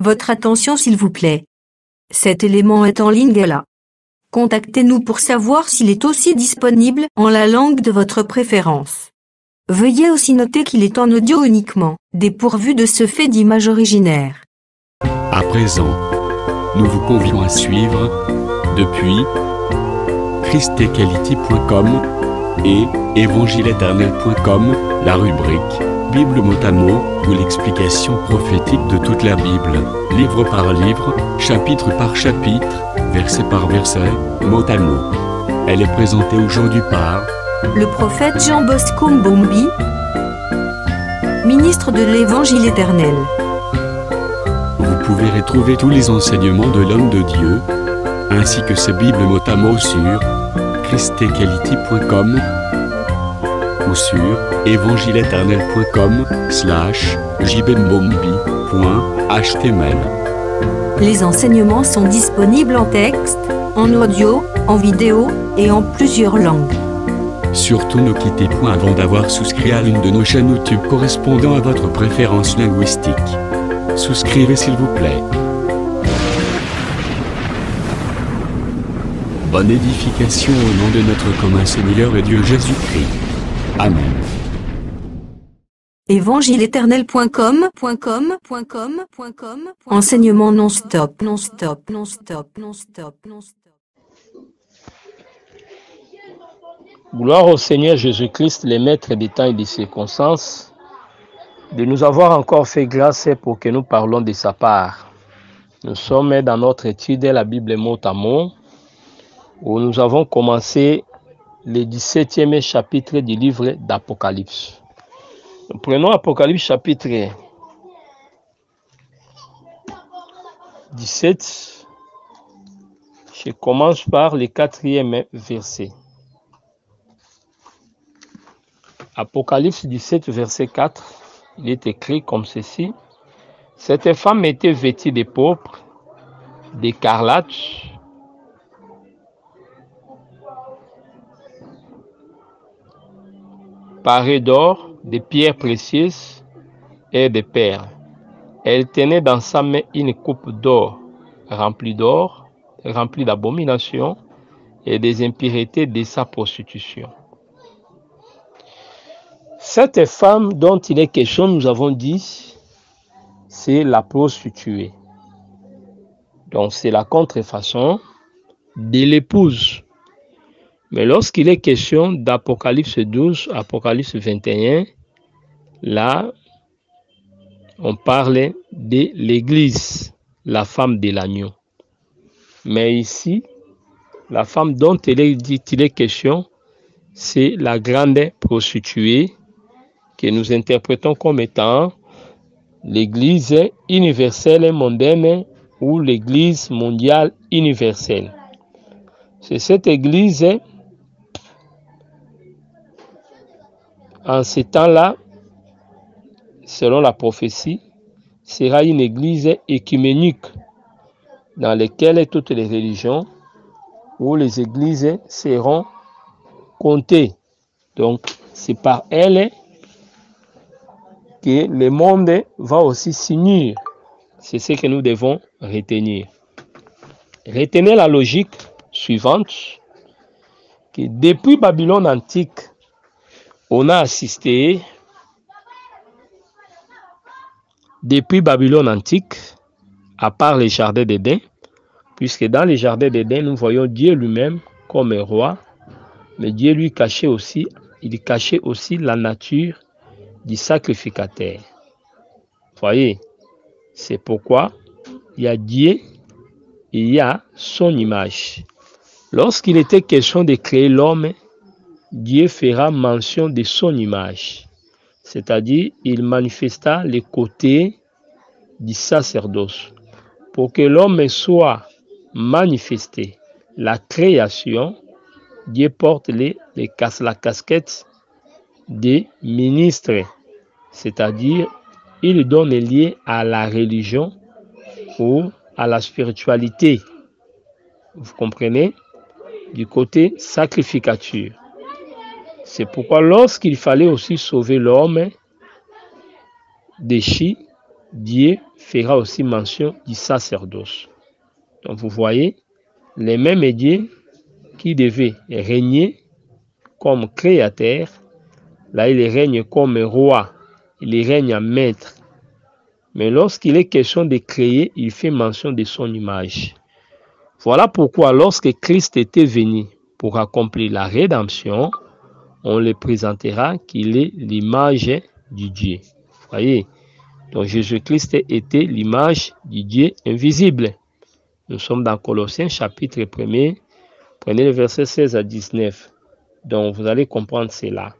Votre attention s'il vous plaît. Cet élément est en lingala. Contactez-nous pour savoir s'il est aussi disponible en la langue de votre préférence. Veuillez aussi noter qu'il est en audio uniquement, dépourvu de ce fait d'image originaire. À présent, nous vous convions à suivre, depuis christequality.com et évangile-éternel.com, la rubrique Bible mot à mot, ou l'explication prophétique de toute la Bible, livre par livre, chapitre par chapitre, verset par verset, mot à mot. Elle est présentée aujourd'hui par le prophète Jean Bosco Mbombi, ministre de l'Évangile éternel. Vous pouvez retrouver tous les enseignements de l'homme de Dieu, ainsi que ses Bibles mot à mot sur christequality.com ou sur évangile-éternel.com/jbmbombi.html. Les enseignements sont disponibles en texte, en audio, en vidéo et en plusieurs langues. Surtout ne quittez point avant d'avoir souscrit à l'une de nos chaînes YouTube correspondant à votre préférence linguistique. Souscrivez s'il vous plaît. Bonne édification au nom de notre commun Seigneur et Dieu Jésus-Christ. Amen. évangile-éternel.com Enseignement non-stop. Gloire au Seigneur Jésus-Christ, le maître des temps et des circonstances, de nous avoir encore fait grâce pour que nous parlons de sa part. Nous sommes dans notre étude de la Bible mot à mot, où nous avons commencé le 17e chapitre du livre d'Apocalypse. Nous prenons Apocalypse chapitre 17. Je commence par le 4e verset. Apocalypse 17, verset 4, il est écrit comme ceci. Cette femme était vêtue de pourpre, d'écarlate, parée d'or, de pierres précieuses et de perles. Elle tenait dans sa main une coupe d'or, remplie d'abominations et des impuretés de sa prostitution. Cette femme dont il est question, nous avons dit, c'est la prostituée. Donc c'est la contrefaçon de l'épouse. Mais lorsqu'il est question d'Apocalypse 12, Apocalypse 21, là, on parle de l'église, la femme de l'agneau. Mais ici, la femme dont il est question, c'est la grande prostituée que nous interprétons comme étant l'église universelle mondaine ou l'église mondiale universelle. C'est cette église, en ce temps-là, selon la prophétie, sera une église écuménique dans laquelle toutes les religions ou les églises seront comptées. Donc, c'est par elle que le monde va aussi s'unir. C'est ce que nous devons retenir. Retenez la logique suivante, que depuis Babylone antique, on a assisté, depuis Babylone antique, à part les jardins d'Éden, puisque dans les jardins d'Éden, nous voyons Dieu lui-même comme roi, mais Dieu lui cachait aussi la nature du sacrificateur. Voyez, c'est pourquoi il y a Dieu et il y a son image. Lorsqu'il était question de créer l'homme, Dieu fera mention de son image. C'est-à-dire, il manifesta les côtés du sacerdoce. Pour que l'homme soit manifesté, la création, Dieu porte la casquette des ministres. C'est-à-dire, il donne lié à la religion ou à la spiritualité. Vous comprenez? Du côté sacrificature. C'est pourquoi lorsqu'il fallait aussi sauver l'homme déchu, Dieu fera aussi mention du sacerdoce. Donc vous voyez, les mêmes dieux qui devaient régner comme créateur, là il règne comme roi, il règne en maître. Mais lorsqu'il est question de créer, il fait mention de son image. Voilà pourquoi lorsque Christ était venu pour accomplir la rédemption, on le présentera qu'il est l'image du Dieu. Vous voyez, donc Jésus-Christ était l'image du Dieu invisible. Nous sommes dans Colossiens chapitre 1er, prenez le verset 16 à 19. Donc vous allez comprendre cela.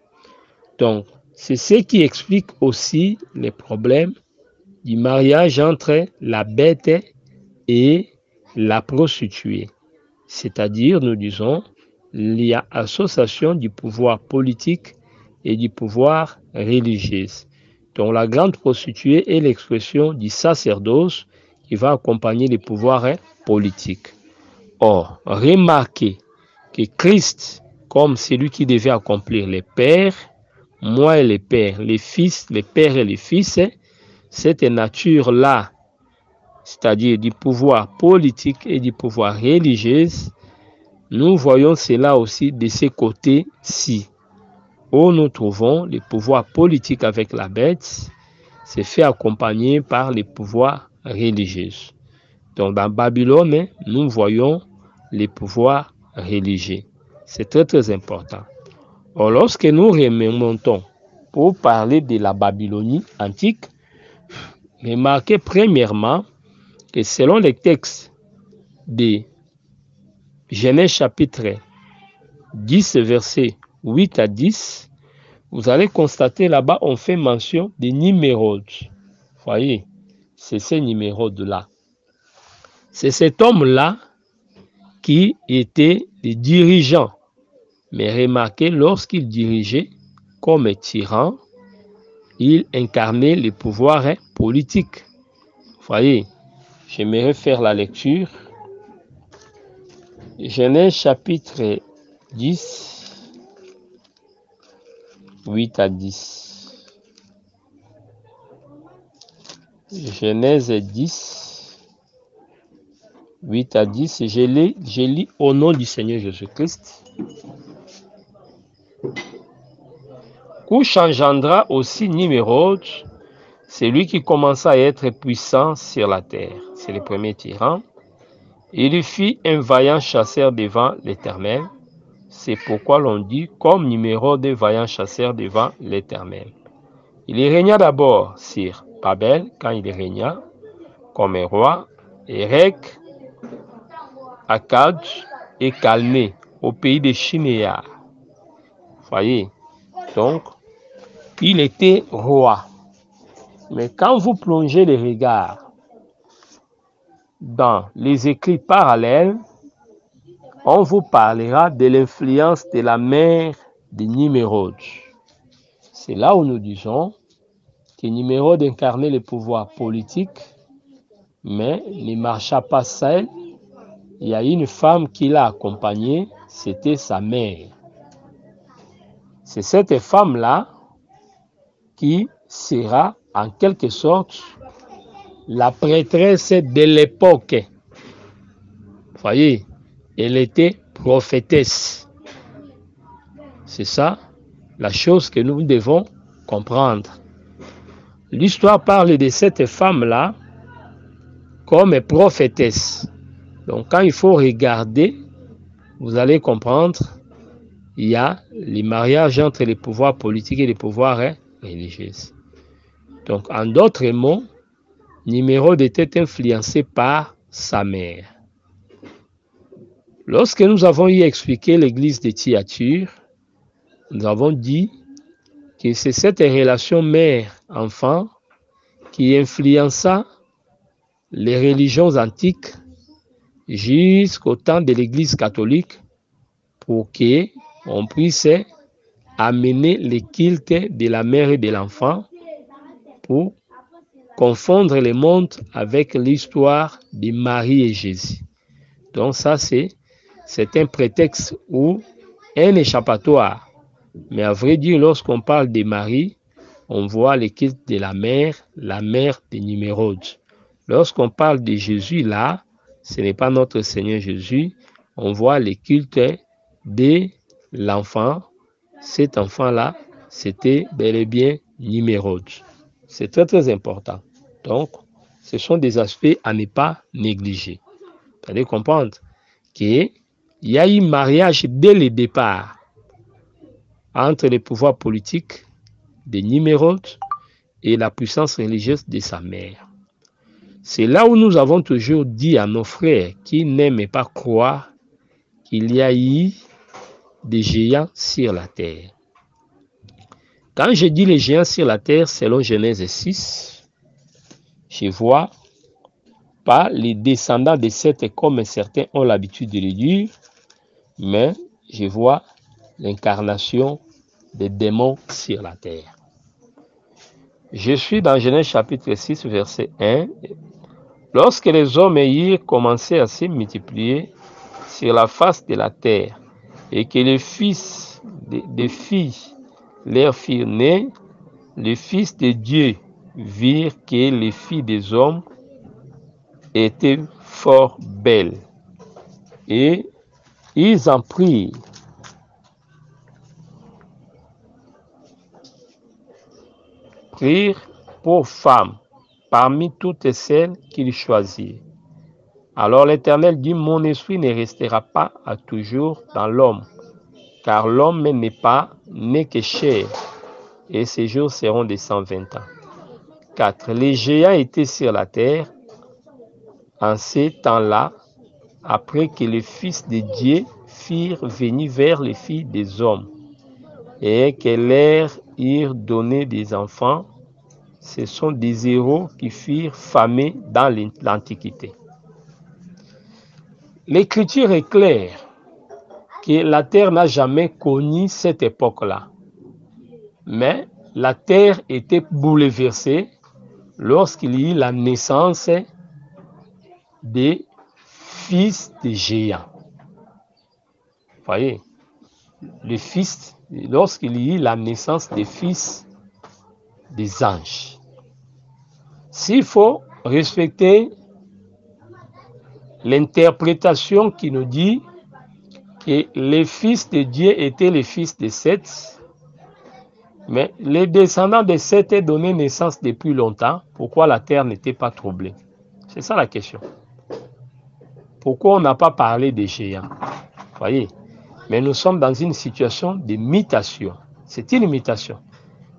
Donc c'est ce qui explique aussi les problèmes du mariage entre la bête et la prostituée. C'est-à-dire, nous disons, il y a association du pouvoir politique et du pouvoir religieux. Donc la grande prostituée est l'expression du sacerdoce qui va accompagner les pouvoirs politiques. Or, remarquez que Christ, comme celui qui devait accomplir les pères, moi et les pères, les fils, les pères et les fils, cette nature-là, c'est-à-dire du pouvoir politique et du pouvoir religieux, nous voyons cela aussi de ce côté-ci, où nous trouvons le pouvoir politique avec la bête, c'est fait accompagner par les pouvoirs religieux. Donc dans Babylone, nous voyons les pouvoirs religieux. C'est très très important. Or, lorsque nous remontons pour parler de la Babylonie antique, remarquez premièrement que selon les textes de Genèse chapitre 10, versets 8 à 10, vous allez constater là-bas, on fait mention des Nimérod. Vous voyez, c'est ces Nimérod-là. C'est cet homme-là qui était le dirigeant. Mais remarquez, lorsqu'il dirigeait comme tyran, il incarnait le pouvoir politique. Vous voyez, j'aimerais faire la lecture. Genèse chapitre 10, 8 à 10. Genèse 10, 8 à 10. Je lis au nom du Seigneur Jésus-Christ. Couche engendra aussi Nimérod, celui qui commença à être puissant sur la terre. C'est le premier tyran. Il fit un vaillant chasseur devant l'Éternel. C'est pourquoi l'on dit comme Nimérod des vaillants chasseurs devant l'Éternel. Il régna d'abord sur Babel, quand il régna comme roi, Érec, Akkad et Calné, au pays de Shinéar. Voyez, donc, il était roi. Mais quand vous plongez les regards dans les écrits parallèles, on vous parlera de l'influence de la mère de Nimérod. C'est là où nous disons que Nimérod incarnait le pouvoir politique, mais ne marcha pas seul. Il y a une femme qui l'a accompagné, c'était sa mère. C'est cette femme-là qui sera en quelque sorte la prêtresse de l'époque. Vous voyez, elle était prophétesse. C'est ça la chose que nous devons comprendre. L'histoire parle de cette femme-là comme prophétesse. Donc quand il faut regarder, vous allez comprendre, il y a les mariages entre les pouvoirs politiques et les pouvoirs religieux. Donc en d'autres mots, Nimérod était influencé par sa mère. Lorsque nous avons eu expliqué l'église de Thyatire, nous avons dit que c'est cette relation mère-enfant qui influença les religions antiques jusqu'au temps de l'église catholique pour qu'on puisse amener le culte de la mère et de l'enfant pour confondre le monde avec l'histoire de Marie et Jésus. Donc ça, c'est un prétexte ou un échappatoire. Mais à vrai dire, lorsqu'on parle de Marie, on voit le culte de la mère de Nimérod. Lorsqu'on parle de Jésus là, ce n'est pas notre Seigneur Jésus. On voit les cultes de l'enfant. Cet enfant-là, c'était bel et bien Nimrod. C'est très très important. Donc, ce sont des aspects à ne pas négliger. Vous allez comprendre qu'il y a eu mariage dès le départ entre les pouvoirs politiques de Nimrod et la puissance religieuse de sa mère. C'est là où nous avons toujours dit à nos frères qui n'aiment pas croire qu'il y a eu des géants sur la terre. Quand je dis les géants sur la terre, selon Genèse 6, je vois pas les descendants de Seth comme certains ont l'habitude de le dire, mais je vois l'incarnation des démons sur la terre. Je suis dans Genèse chapitre 6, verset 1. Lorsque les hommes eurent commencé à se multiplier sur la face de la terre, et que les fils des filles leur firent nés, les fils de Dieu virent que les filles des hommes étaient fort belles, et ils en prirent pour femmes parmi toutes celles qu'ils choisirent. Alors l'Éternel dit, mon esprit ne restera pas à toujours dans l'homme, car l'homme n'est que chair, et ses jours seront de 120 ans. 4. Les géants étaient sur la terre en ces temps-là, après que les fils de Dieu firent venir vers les filles des hommes, et que leur eurent donné des enfants. Ce sont des héros qui furent famés dans l'Antiquité. L'Écriture est claire que la terre n'a jamais connu cette époque-là. Mais la terre était bouleversée lorsqu'il y eut la naissance des fils des géants. Vous voyez, lorsqu'il y eut la naissance des fils des anges. S'il faut respecter l'interprétation qui nous dit que les fils de Dieu étaient les fils de Seth, mais les descendants de Seth ont donné naissance depuis longtemps, pourquoi la terre n'était pas troublée? C'est ça la question. Pourquoi on n'a pas parlé des géants? Vous voyez, mais nous sommes dans une situation de mutation. C'est une mutation.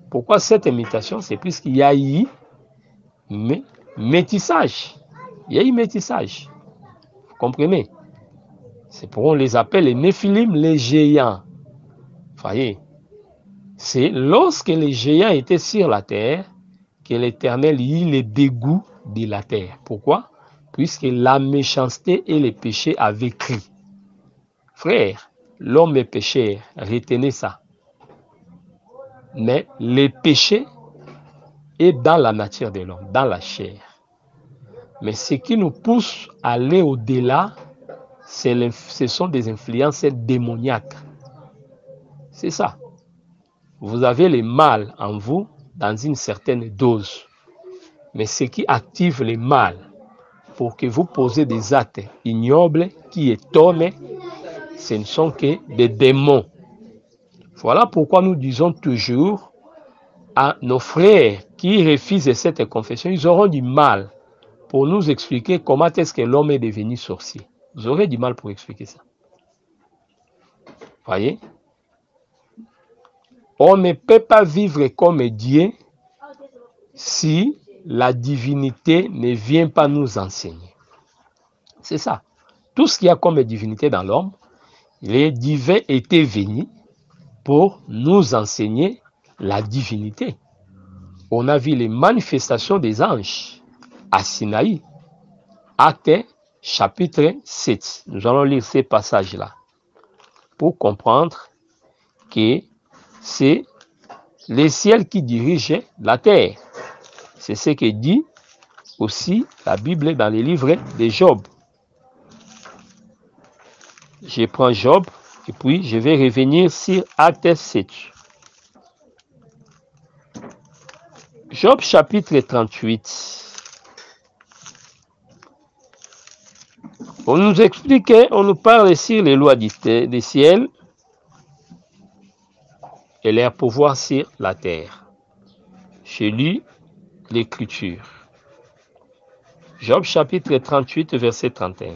Pourquoi cette mutation? C'est puisqu'il y a eu métissage. Il y a eu métissage. Vous comprenez? C'est pourquoi on les appelle les Néphilim, les géants. Vous voyez? C'est lorsque les géants étaient sur la terre que l'Éternel eut le dégoût de la terre. Pourquoi? Puisque la méchanceté et le péché avaient crié. Frère, l'homme est pécheur, retenez ça. Mais le péché est dans la nature de l'homme, dans la chair. Mais ce qui nous pousse à aller au-delà, ce sont des influences démoniaques. C'est ça. Vous avez le mal en vous dans une certaine dose. Mais ce qui active le mal pour que vous posez des actes ignobles qui étonnent, ce ne sont que des démons. Voilà pourquoi nous disons toujours à nos frères qui refusent cette confession, ils auront du mal pour nous expliquer comment est-ce que l'homme est devenu sorcier. Vous aurez du mal pour expliquer ça. Voyez? On ne peut pas vivre comme Dieu si la divinité ne vient pas nous enseigner. C'est ça. Tout ce qu'il y a comme divinité dans l'homme, les divins étaient venus pour nous enseigner la divinité. On a vu les manifestations des anges à Sinaï, Actes chapitre 7. Nous allons lire ces passages-là pour comprendre que c'est le ciel qui dirige la terre. C'est ce que dit aussi la Bible dans les livres de Job. Je prends Job et puis je vais revenir sur Acte 7. Job chapitre 38. On nous explique, on nous parle sur les lois du ciel et leur pouvoir sur la terre. Je lis l'Écriture. Job chapitre 38, verset 31.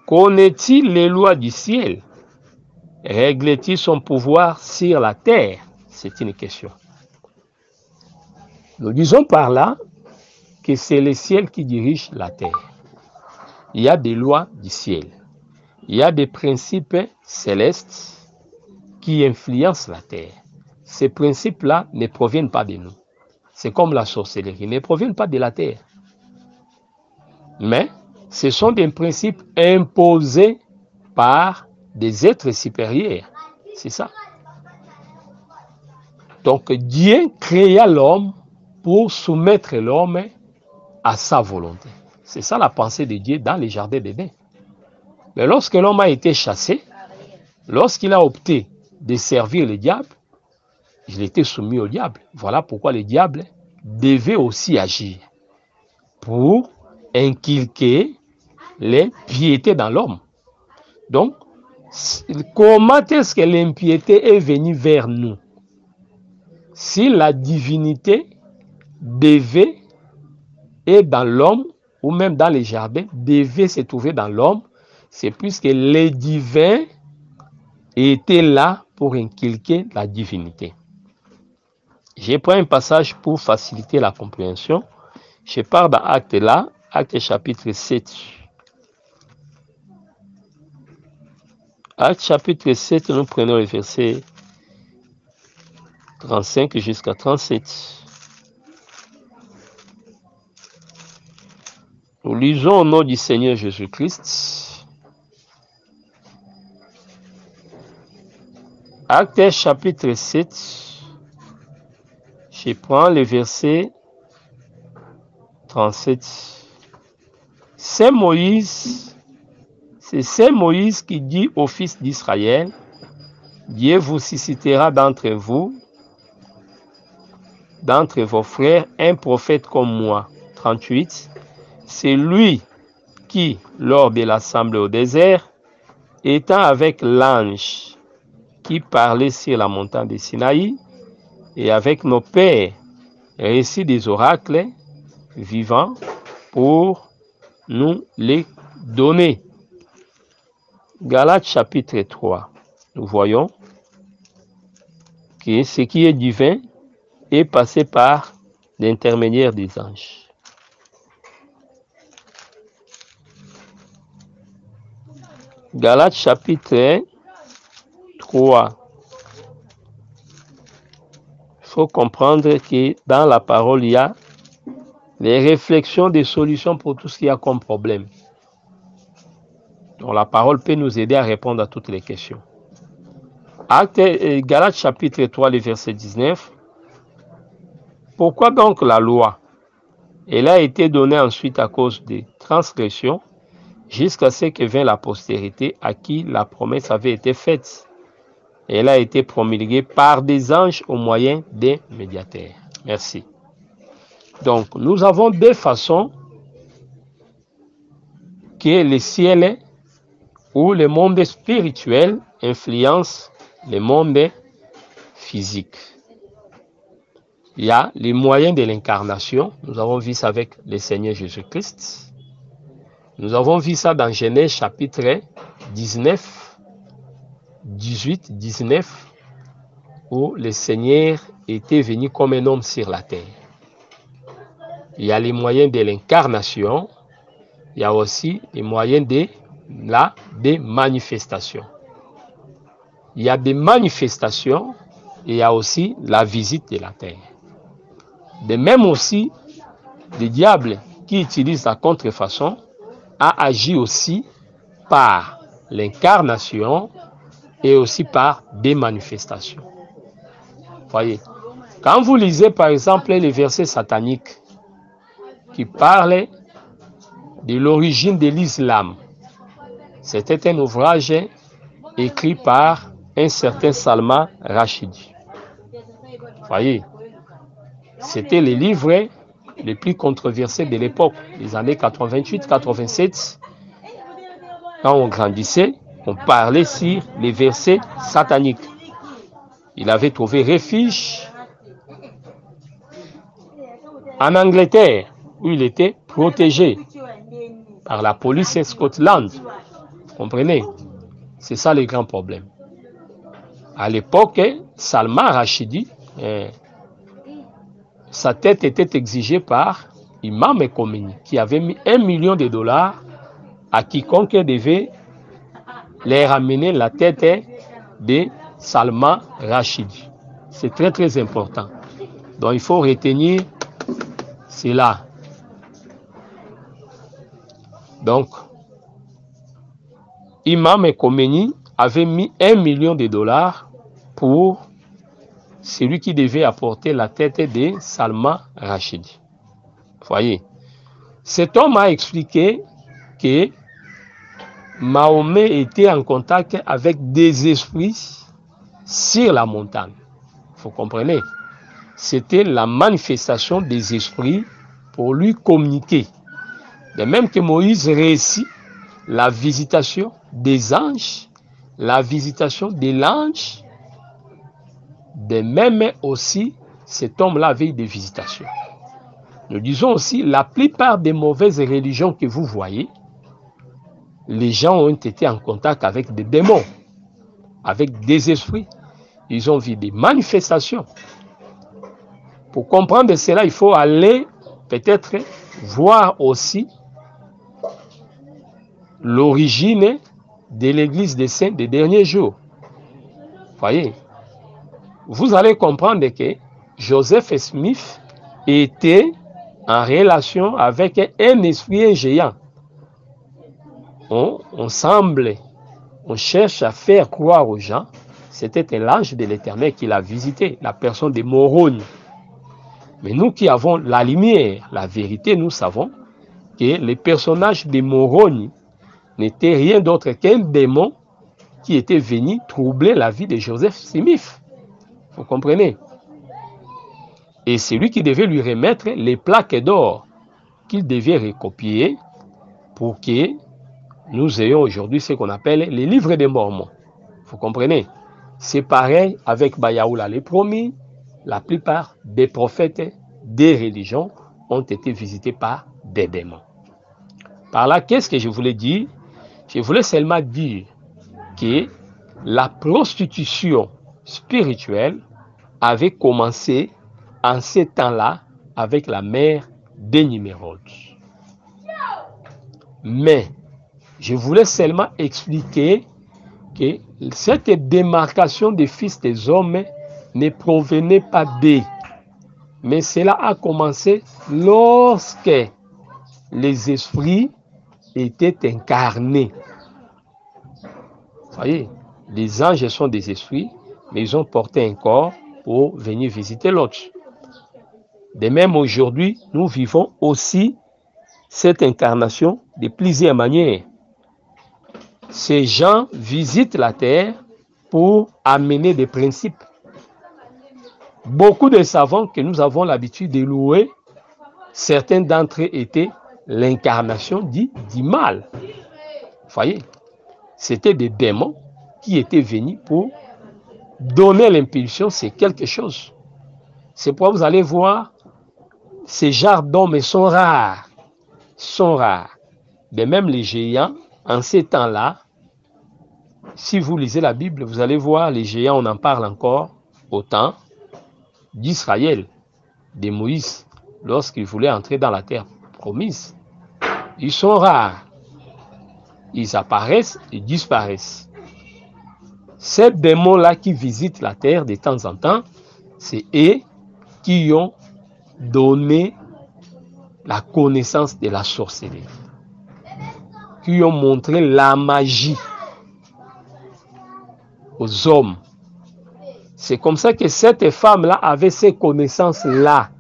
Connaît-il les lois du ciel? Règle-t-il son pouvoir sur la terre? C'est une question. Nous disons par là que c'est le ciel qui dirige la terre. Il y a des lois du ciel. Il y a des principes célestes qui influencent la terre. Ces principes-là ne proviennent pas de nous. C'est comme la sorcellerie, ils ne proviennent pas de la terre. Mais ce sont des principes imposés par des êtres supérieurs. C'est ça. Donc Dieu créa l'homme pour soumettre l'homme à sa volonté. C'est ça la pensée de Dieu dans les jardins d'Éden. Mais lorsque l'homme a été chassé, lorsqu'il a opté de servir le diable, il était soumis au diable. Voilà pourquoi le diable devait aussi agir pour inculquer l'impiété dans l'homme. Donc, comment est-ce que l'impiété est venue vers nous? Si la divinité devait être dans l'homme, ou même dans les jardins, devait se trouver dans l'homme, c'est puisque les divins étaient là pour inculquer la divinité. Je prends un passage pour faciliter la compréhension. Je pars dans Acte là, Acte chapitre 7. Acte chapitre 7, nous prenons le verset 35 jusqu'à 37. Nous lisons au nom du Seigneur Jésus-Christ. Acte chapitre 7. Je prends le verset 37. C'est Saint Moïse qui dit aux fils d'Israël, Dieu vous suscitera d'entre vous, d'entre vos frères, un prophète comme moi. 38. C'est lui qui, lors de l'assemblée au désert, étant avec l'ange qui parlait sur la montagne de Sinaï, et avec nos pères, récit des oracles vivants pour nous les donner. Galates chapitre 3, nous voyons que ce qui est divin est passé par l'intermédiaire des anges. Galates chapitre 3. Il faut comprendre que dans la parole, il y a les réflexions des solutions pour tout ce qu'il y a comme problème. Donc la parole peut nous aider à répondre à toutes les questions. Galates chapitre 3, le verset 19. Pourquoi donc la loi? Elle a été donnée ensuite à cause des transgressions, jusqu'à ce que vint la postérité à qui la promesse avait été faite. Elle a été promulguée par des anges au moyen des médiateurs. Merci. Donc, nous avons deux façons que le ciel ou le monde spirituel influence le monde physique. Il y a les moyens de l'incarnation. Nous avons vu ça avec le Seigneur Jésus-Christ. Nous avons vu ça dans Genèse chapitre 19, 18, 19, où le Seigneur était venu comme un homme sur la terre. Il y a les moyens de l'incarnation, il y a aussi les moyens des manifestations. Il y a des manifestations et il y a aussi la visite de la terre. De même aussi, le diable qui utilise la contrefaçon a agi aussi par l'incarnation et aussi par des manifestations. Voyez, quand vous lisez par exemple les versets sataniques qui parlent de l'origine de l'islam, c'était un ouvrage écrit par un certain Salman Rashidi. Voyez, c'était les livres les plus controversés de l'époque, les années 88, 87. quand on grandissait, on parlait sur les versets sataniques. Il avait trouvé refuge en Angleterre, où il était protégé par la police Scotland. Vous comprenez? C'est ça le grand problème. À l'époque, Salman Rachidi, sa tête était exigée par Imam Khomeini, qui avait mis $1 million à quiconque devait les ramener la tête de Salman Rachidi. C'est très très important. Donc il faut retenir cela. Donc, Imam Khomeini avait mis $1 million pour celui qui devait apporter la tête de Salman Rachidi. Voyez, cet homme a expliqué que Mahomet était en contact avec des esprits sur la montagne. Vous comprenez? C'était la manifestation des esprits pour lui communiquer. De même que Moïse réussit la visitation des anges, la visitation de l'ange, de même aussi cet homme-là avait eu des visitations. Nous disons aussi, la plupart des mauvaises religions que vous voyez, les gens ont été en contact avec des démons, avec des esprits. Ils ont vu des manifestations. Pour comprendre cela, il faut aller peut-être voir aussi l'origine de l'Église des Saints des derniers jours. Voyez, vous allez comprendre que Joseph Smith était en relation avec un esprit géant. On cherche à faire croire aux gens, c'était l'ange de l'Éternel qui l'a visité, la personne de Moroni. Mais nous qui avons la lumière, la vérité, nous savons que le personnage de Moroni n'était rien d'autre qu'un démon qui était venu troubler la vie de Joseph Smith. Vous comprenez? Et c'est lui qui devait lui remettre les plaques d'or qu'il devait recopier pour que nous ayons aujourd'hui ce qu'on appelle les livres des Mormons. Vous comprenez? C'est pareil avec Bayaoula les promis. La plupart des prophètes des religions ont été visités par des démons. Par là, qu'est-ce que je voulais dire? Je voulais seulement dire que la prostitution spirituelle avait commencé en ces temps-là avec la mère des Nimérode. Mais je voulais seulement expliquer que cette démarcation des fils des hommes ne provenait pas d'eux. Mais cela a commencé lorsque les esprits étaient incarnés. Vous voyez, les anges sont des esprits, mais ils ont porté un corps pour venir visiter l'autre. De même, aujourd'hui, nous vivons aussi cette incarnation de plusieurs manières. Ces gens visitent la terre pour amener des principes. Beaucoup de savants que nous avons l'habitude de louer, certains d'entre eux étaient l'incarnation du mal. Vous voyez, c'était des démons qui étaient venus pour donner l'impulsion, c'est quelque chose. C'est pourquoi vous allez voir, ces genres d'hommes sont rares. De même les géants, en ces temps-là, si vous lisez la Bible, vous allez voir les géants, on en parle encore au temps d'Israël, de Moïse, lorsqu'il voulait entrer dans la terre promise. Ils sont rares. Ils apparaissent et disparaissent. Ces démons-là qui visitent la terre de temps en temps, c'est eux qui ont donné la connaissance de la sorcellerie, qui ont montré la magie aux hommes. C'est comme ça que cette femme-là avait ces connaissances-là.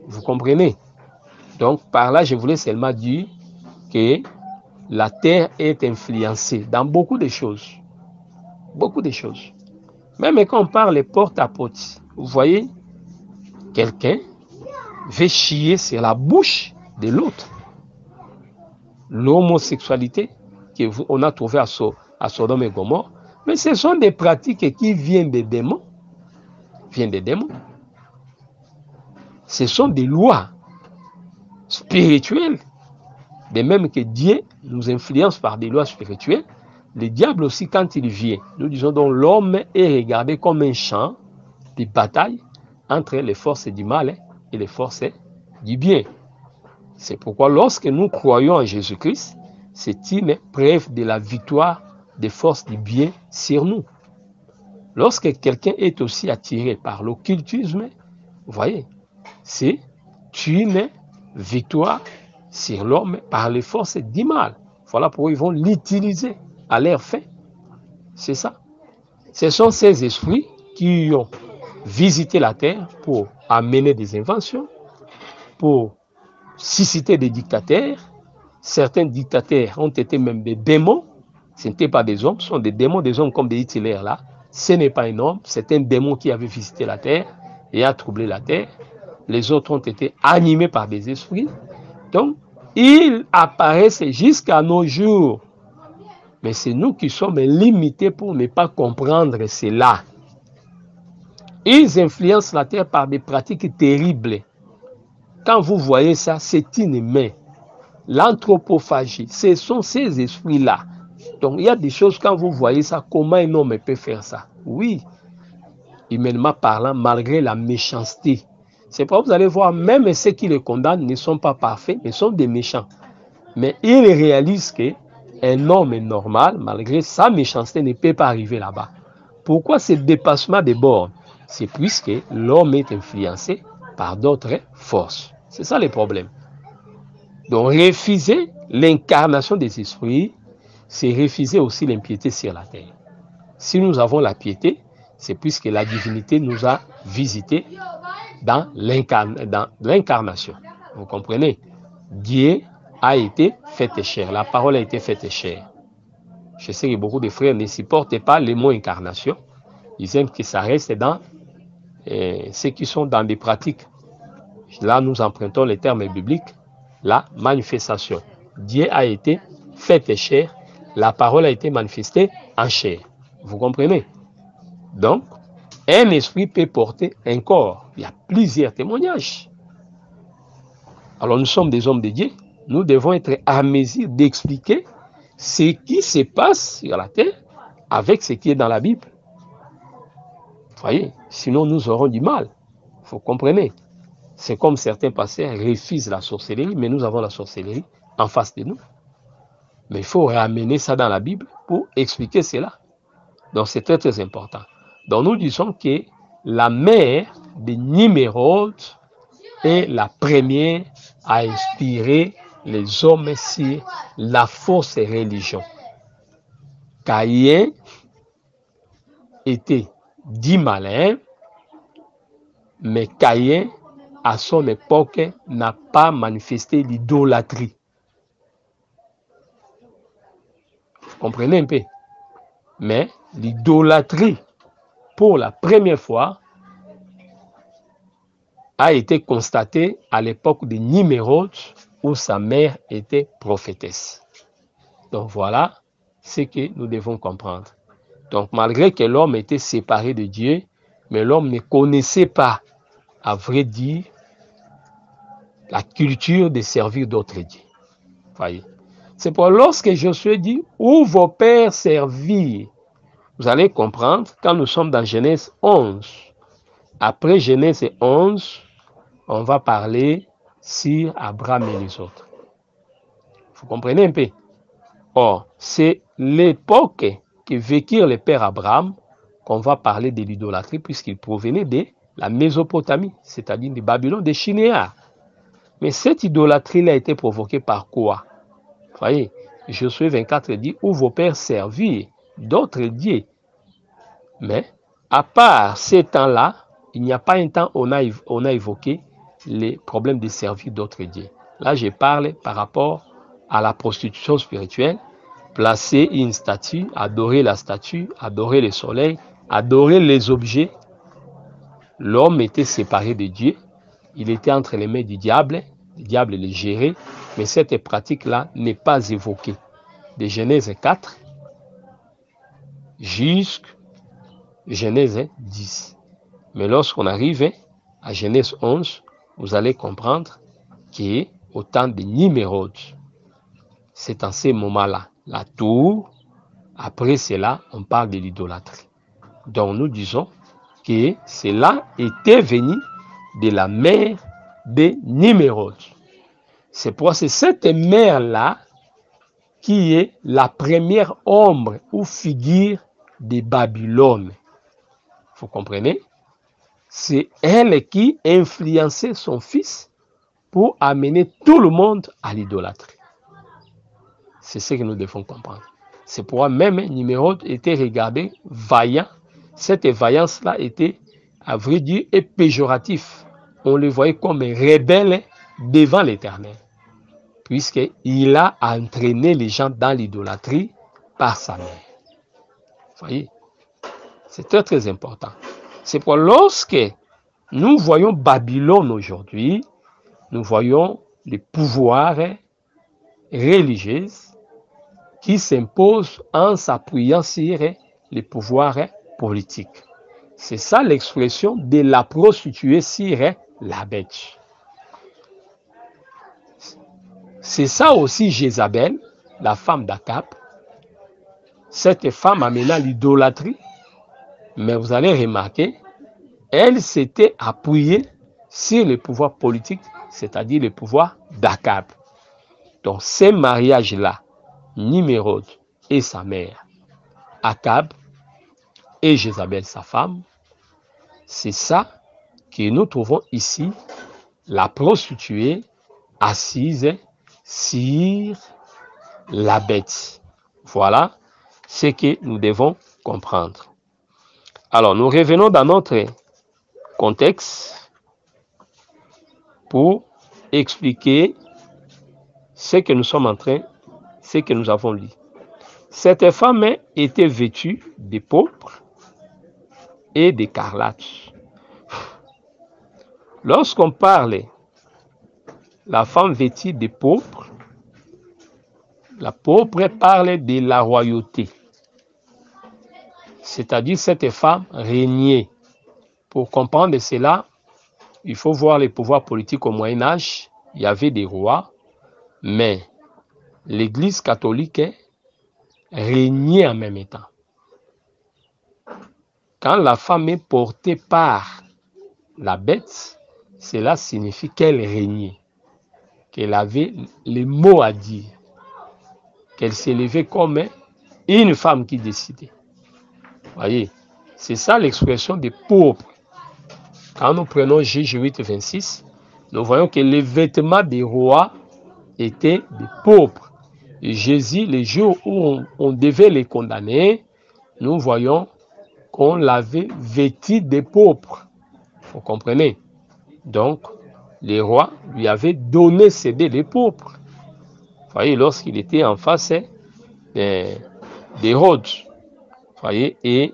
Vous comprenez? Donc, par là, je voulais seulement dire que la terre est influencée dans beaucoup de choses. Beaucoup de choses. Même quand on parle porte-à-porte, vous voyez, quelqu'un veut chier sur la bouche de l'autre. l'homosexualité qu'on a trouvé à Sodome et Gomorrhe. Mais ce sont des pratiques qui viennent des démons. Ce sont des lois spirituelles. De même que Dieu nous influence par des lois spirituelles, le diable aussi, quand il vient, nous disons donc l'homme est regardé comme un champ de bataille entre les forces du mal et les forces du bien. C'est pourquoi lorsque nous croyons en Jésus-Christ, c'est une preuve de la victoire des forces du bien sur nous. Lorsque quelqu'un est aussi attiré par l'occultisme, vous voyez, c'est une victoire sur l'homme par les forces du mal. Voilà pourquoi ils vont l'utiliser à leur fin. C'est ça. Ce sont ces esprits qui ont visité la terre pour amener des inventions, pour susciter des dictateurs. Certains dictateurs ont été même des démons. Ce n'étaient pas des hommes, ce sont des démons, des hommes comme des Hitler là. Ce n'est pas un homme, c'est un démon qui avait visité la terre et a troublé la terre. Les autres ont été animés par des esprits. Donc, ils apparaissent jusqu'à nos jours. Mais c'est nous qui sommes limités pour ne pas comprendre cela. Ils influencent la terre par des pratiques terribles. Quand vous voyez ça, c'est inhumain. L'anthropophagie, ce sont ces esprits-là. Donc, il y a des choses, quand vous voyez ça, comment un homme peut faire ça? Oui, humainement parlant, malgré la méchanceté. C'est pourquoi vous allez voir, même ceux qui les condamnent ne sont pas parfaits, mais sont des méchants. Mais ils réalisent qu'un homme normal, malgré sa méchanceté, ne peut pas arriver là-bas. Pourquoi ce dépassement des bornes? C'est puisque l'homme est influencé par d'autres forces. C'est ça le problème. Donc, refuser l'incarnation des esprits, c'est refuser aussi l'impiété sur la terre. Si nous avons la piété, c'est puisque la divinité nous a visités dans l'incarnation. Vous comprenez? Dieu a été fait chair. La parole a été faite chair. Je sais que beaucoup de frères ne supportent pas le mot incarnation. Ils aiment que ça reste dans ceux qui sont dans des pratiques. Là, nous empruntons les termes bibliques. La manifestation. Dieu a été fait chair. La parole a été manifestée en chair. Vous comprenez? Donc, un esprit peut porter un corps. Il y a plusieurs témoignages. Alors, nous sommes des hommes de Dieu. Nous devons être à mesure d'expliquer ce qui se passe sur la terre avec ce qui est dans la Bible. Vous voyez? Sinon, nous aurons du mal. Vous comprenez? C'est comme certains pasteurs refusent la sorcellerie, mais nous avons la sorcellerie en face de nous. Mais il faut ramener ça dans la Bible pour expliquer cela. Donc, c'est très, très important. Donc, nous disons que la mère de Nimrod est la première à inspirer les hommes sur la fausse religion. Caïn était dit malin, mais Caïn, à son époque, n'a pas manifesté l'idolâtrie. Vous comprenez un peu? Mais l'idolâtrie, pour la première fois, a été constatée à l'époque de Nimrod, où sa mère était prophétesse. Donc voilà ce que nous devons comprendre. Donc malgré que l'homme était séparé de Dieu, mais l'homme ne connaissait pas, à vrai dire, la culture de servir d'autres dieux. Voyez. C'est pour lorsque Josué dit « Où vos pères servirent », vous allez comprendre quand nous sommes dans Genèse 11. Après Genèse 11, on va parler sur Abraham et les autres. Vous comprenez un peu? Or, c'est l'époque que vécurent les pères Abraham qu'on va parler de l'idolâtrie puisqu'il provenait de la Mésopotamie, c'est-à-dire de Babylone, des Chinéas. Mais cette idolâtrie-là a été provoquée par quoi? Vous voyez, Josué 24 dit « Où vos pères servirent d'autres dieux ». Mais à part ces temps-là, il n'y a pas un temps où on a évoqué les problèmes de servir d'autres dieux. Là, je parle par rapport à la prostitution spirituelle, placer une statue, adorer la statue, adorer le soleil, adorer les objets. L'homme était séparé de Dieu, il était entre les mains du diable, le diable les gérait, mais cette pratique-là n'est pas évoquée. De Genèse 4 jusqu'à Genèse 10. Mais lorsqu'on arrive à Genèse 11, vous allez comprendre qu'au temps de Nimérode, c'est en ces moments-là, la tour, après cela, on parle de l'idolâtrie. Donc nous disons que cela était venu de la mère de Nimérode. C'est pour cette mère-là qui est la première ombre ou figure de Babylone. Vous comprenez? C'est elle qui influençait son fils pour amener tout le monde à l'idolâtrie. C'est ce que nous devons comprendre. C'est pourquoi même Nimérode était regardé vaillant. Cette vaillance-là était, à vrai dire, péjoratif. On le voyait comme rebelle devant l'Éternel, puisqu'il a entraîné les gens dans l'idolâtrie par sa mère. Vous voyez, c'est très très important. C'est pourquoi lorsque nous voyons Babylone aujourd'hui, nous voyons les pouvoirs religieux qui s'imposent en s'appuyant sur les pouvoirs politiques. C'est ça l'expression de la prostituée sur la bête. C'est ça aussi Jézabel, la femme d'Akab. Cette femme amena l'idolâtrie, mais vous allez remarquer, elle s'était appuyée sur le pouvoir politique, c'est-à-dire le pouvoir d'Akab. Donc ces mariages-là, Nimérode et sa mère, Akab et Jézabel sa femme, c'est ça que nous trouvons ici, la prostituée assise sur la bête. Voilà ce que nous devons comprendre. Alors, nous revenons dans notre contexte pour expliquer ce que nous sommes en train, ce que nous avons lu. Cette femme était vêtue de pourpre et d'écarlate. Lorsqu'on parle la femme vêtue de pourpre, la pourpre parle de la royauté. C'est-à-dire cette femme régnait. Pour comprendre cela, il faut voir les pouvoirs politiques au Moyen-Âge. Il y avait des rois, mais l'Église catholique régnait en même temps. Quand la femme est portée par la bête, cela signifie qu'elle régnait, qu'elle avait les mots à dire, qu'elle s'élevait comme une femme qui décidait. Voyez, c'est ça l'expression de pourpre. Quand nous prenons Juge 8, 26, nous voyons que les vêtements des rois étaient de pourpre. Et Jésus, les jours où on devait les condamner, nous voyons qu'on l'avait vêtu de pourpre. Vous comprenez? Donc, les rois lui avaient donné céder les pourpres. Vous voyez, lorsqu'il était en face d'Hérode, voyez, et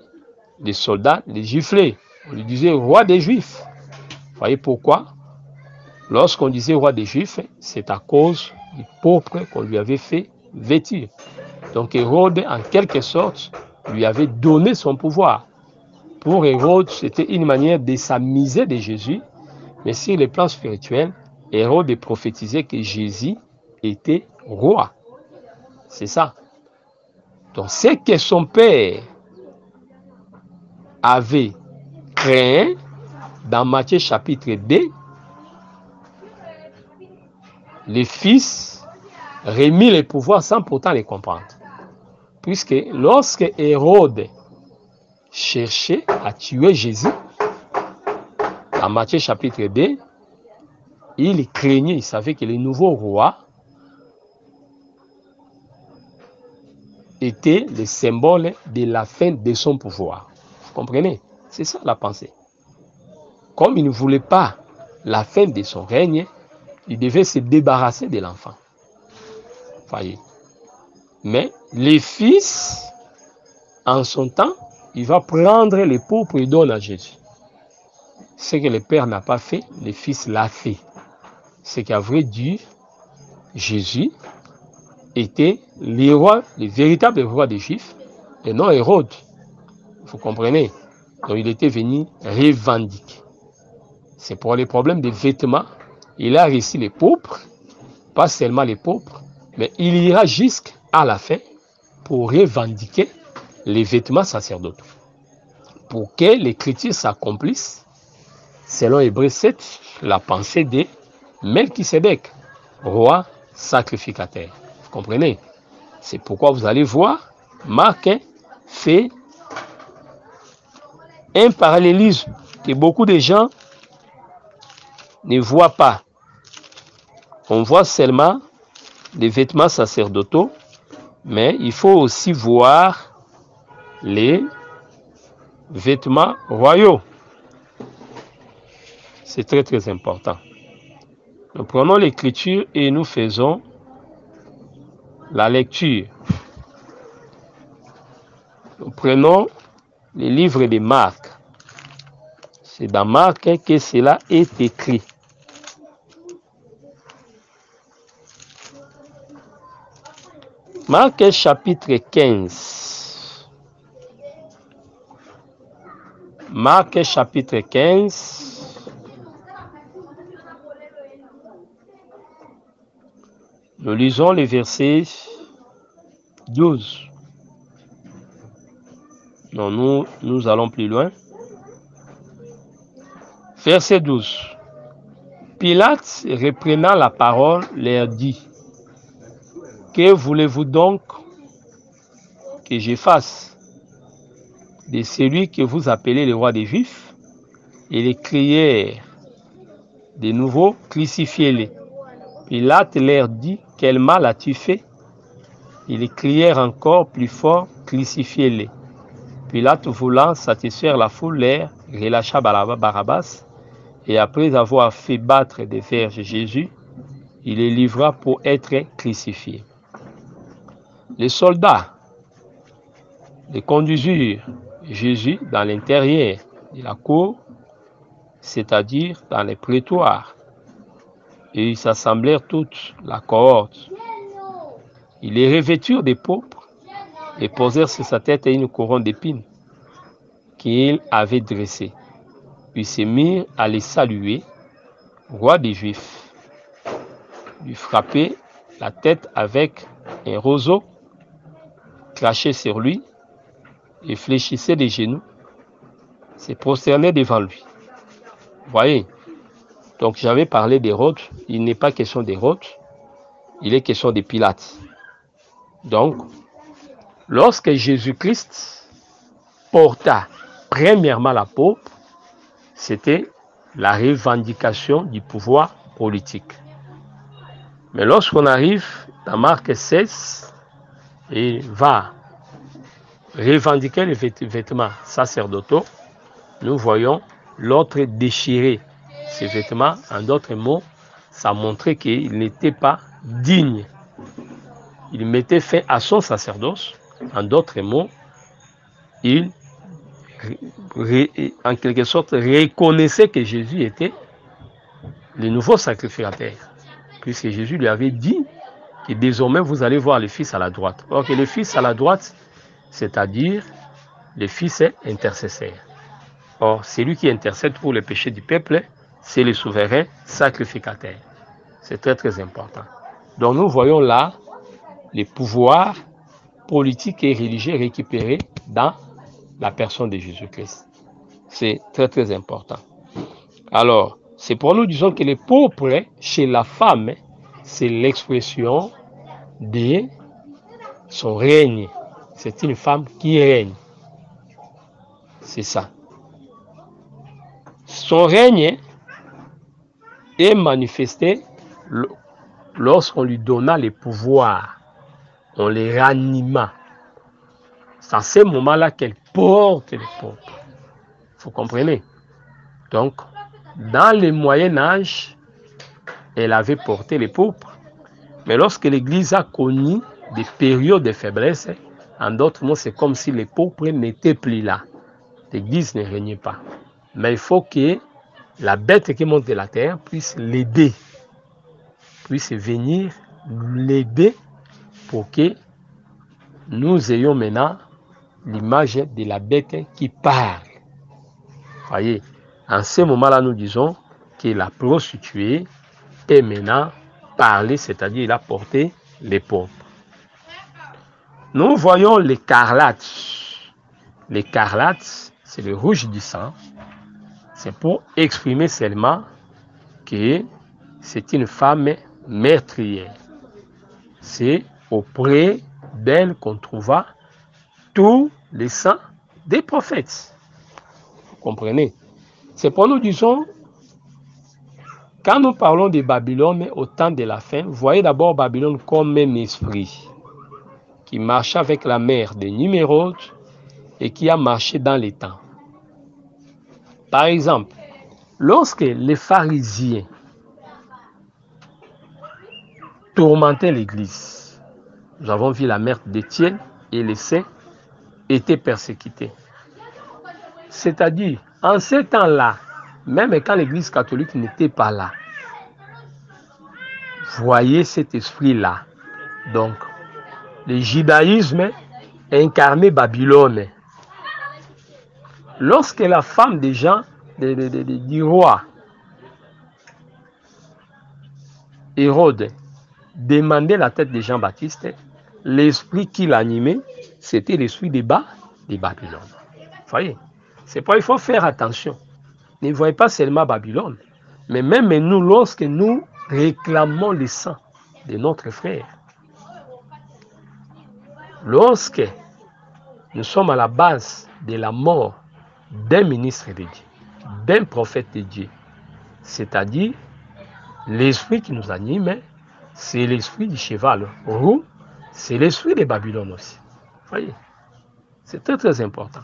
les soldats les giflaient. On lui disait roi des Juifs. Vous voyez pourquoi? Lorsqu'on disait roi des Juifs, c'est à cause du pourpre qu'on lui avait fait vêtir. Donc Hérode, en quelque sorte, lui avait donné son pouvoir. Pour Hérode, c'était une manière de s'amuser de Jésus, mais sur le plan spirituel, Hérode prophétisait que Jésus était roi. C'est ça. Donc c'est que son père avait créé dans Matthieu chapitre 2, le Fils remit les pouvoirs sans pourtant les comprendre. Puisque lorsque Hérode cherchait à tuer Jésus, dans Matthieu chapitre 2, il craignait, il savait que le nouveau roi était le symbole de la fin de son pouvoir. Vous comprenez? C'est ça la pensée. Comme il ne voulait pas la fin de son règne, il devait se débarrasser de l'enfant. Voyez. Mais le fils, en son temps, il va prendre les pourpres et donner à Jésus. Ce que le père n'a pas fait, le fils l'a fait. c'est qu'à vrai dire, Jésus était le roi, le véritable roi des Juifs, et non Hérode. Vous comprenez? Donc il était venu revendiquer. C'est pour les problèmes des vêtements. Il a réussi les pauvres, pas seulement les pauvres, mais il ira jusqu'à la fin pour revendiquer les vêtements sacerdotaux. Pour que l'écriture s'accomplisse, selon Hébreux 7, la pensée de Melchisédek, roi sacrificateur. Vous comprenez? C'est pourquoi vous allez voir, Marc fait un parallélisme que beaucoup de gens ne voient pas. On voit seulement les vêtements sacerdotaux, mais il faut aussi voir les vêtements royaux. C'est très très important. Nous prenons l'écriture et nous faisons la lecture. Nous prenons les livres de Marc. C'est dans Marc que cela est écrit. Marc chapitre 15. Marc chapitre 15. Nous lisons les versets 12. Non, nous allons plus loin. Verset 12. Pilate, reprenant la parole, leur dit: que voulez-vous donc que je fasse de celui que vous appelez le roi des Juifs? Et les crièrent de nouveau: crucifiez-le. Pilate leur dit: quel mal as-tu fait? Ils crièrent encore plus fort: crucifiez-le. Pilate, voulant satisfaire la foule, leur relâcha Barabbas, et après avoir fait battre des verges Jésus, il les livra pour être crucifié. Les soldats les conduisirent Jésus dans l'intérieur de la cour, c'est-à-dire dans les prétoires, et ils s'assemblèrent toute la cohorte. Ils les revêturent de pourpre et posèrent sur sa tête une couronne d'épines qu'ils avaient dressée. Puis se mirent à les saluer: roi des Juifs. Lui frappaient la tête avec un roseau, crachaient sur lui et fléchissaient les genoux, se prosternaient devant lui. Voyez, donc j'avais parlé d'Hérode, il n'est pas question d'Hérode, il est question de Pilate. Donc, lorsque Jésus-Christ porta premièrement la pourpre, c'était la revendication du pouvoir politique. Mais lorsqu'on arrive dans Marc 16, il va revendiquer les vêtements sacerdotaux, nous voyons l'autre déchirer ses vêtements. En d'autres mots, ça montrait qu'il n'était pas digne. Il mettait fin à son sacerdoce. En d'autres mots, il en quelque sorte reconnaissait que Jésus était le nouveau sacrificateur, puisque Jésus lui avait dit que désormais vous allez voir le Fils à la droite. Or que le Fils à la droite, c'est-à-dire le Fils est intercesseur. Or, celui qui intercède pour les péchés du peuple, c'est le souverain sacrificateur. C'est très très important. Donc nous voyons là les pouvoirs politiques et religieux récupérés dans la personne de Jésus-Christ. C'est très très important. Alors, c'est pour nous disons que le pourpre chez la femme, c'est l'expression de son règne. C'est une femme qui règne. C'est ça. Son règne est manifesté lorsqu'on lui donna les pouvoirs. On les ranima. C'est à ce moment-là qu'elle porte les pourpres. Vous comprenez? Donc, dans le Moyen-Âge, elle avait porté les pourpres. Mais lorsque l'Église a connu des périodes de faiblesse, en d'autres mots, c'est comme si les pourpres n'étaient plus là. L'Église ne régnait pas. Mais il faut que la bête qui monte de la terre puisse l'aider puisse venir l'aider pour que nous ayons maintenant l'image de la bête qui parle. Voyez, en ce moment-là, nous disons que la prostituée peut maintenant parler, c'est-à-dire il a porté les pauvres. Nous voyons l'écarlate. L'écarlate, c'est le rouge du sang. C'est pour exprimer seulement que c'est une femme meurtrière. C'est auprès d'elle qu'on trouva tous les sangs des prophètes. Vous comprenez? C'est pour nous disons, quand nous parlons de Babylone au temps de la fin, voyez d'abord Babylone comme un esprit qui marche avec la mère de Nimérode et qui a marché dans les temps. Par exemple, lorsque les pharisiens tourmentaient l'Église, nous avons vu la mère d'Étienne et les saints étaient persécutés. C'est-à-dire, en ce temps-là, même quand l'Église catholique n'était pas là, voyez cet esprit-là. Donc, le judaïsme incarnait Babylone. Lorsque la femme des gens, du roi Hérode demandait la tête de Jean-Baptiste, l'esprit qui l'animait, c'était l'esprit de Babylone. Vous voyez? C'est pourquoi il faut faire attention. Ne voyez pas seulement Babylone, mais même nous, lorsque nous réclamons le sang de notre frère, lorsque nous sommes à la base de la mort d'un ministre de Dieu, d'un prophète de Dieu, c'est-à-dire l'esprit qui nous anime, c'est l'esprit du cheval roux, c'est l'esprit de Babylone aussi. Vous voyez, c'est très très important.